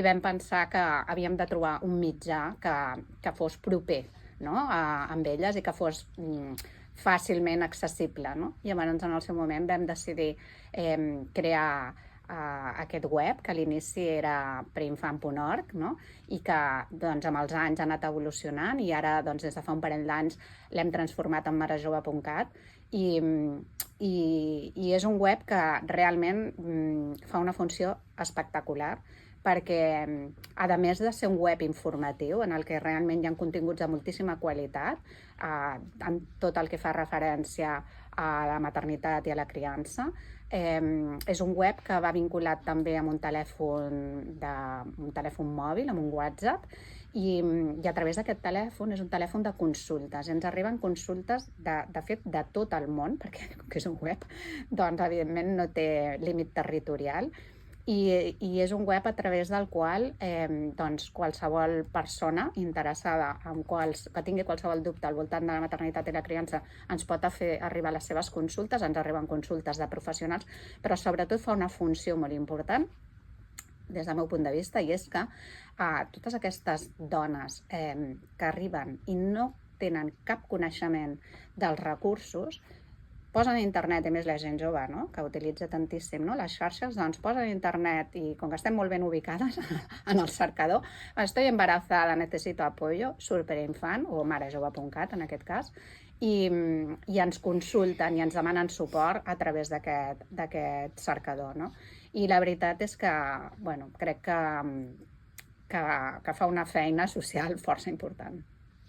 I vam pensar que havíem de trobar un mitjà que fos proper, no? Amb elles i que fos fàcilment accessible, no? Llavors, en el seu moment vam decidir crear aquest web, que a l'inici era preinfant.org, no? I que doncs, amb els anys ha anat evolucionant i ara doncs, des de fa un parell d'anys l'hem transformat en marejove.cat i és un web que realment fa una funció espectacular perquè, a més de ser un web informatiu en el que realment hi ha continguts de moltíssima qualitat, en tot el que fa referència a la maternitat i a la criança, és un web que va vinculat també amb un telèfon mòbil, amb un WhatsApp, i a través d'aquest telèfon és un telèfon de consultes. Ens arriben consultes, de fet, de tot el món, perquè com que és un web, doncs evidentment no té límit territorial, i és un web a través del qual doncs, qualsevol persona interessada que tingui qualsevol dubte al voltant de la maternitat i la criança ens pot fer arribar les seves consultes, ens arriben consultes de professionals, però sobretot fa una funció molt important des del meu punt de vista, i és que totes aquestes dones que arriben i no tenen cap coneixement dels recursos, posen a internet, i més la gent jove, no? Que utilitza tantíssim, no? Les xarxes, doncs posen a internet i com que estem molt ben ubicades en el cercador, estoy embarazada, necesito apoyo, surt preinfant, o marejove.cat en aquest cas, i ens consulten i ens demanen suport a través d'aquest cercador, no? I la veritat és que, bueno, crec que fa una feina social força important.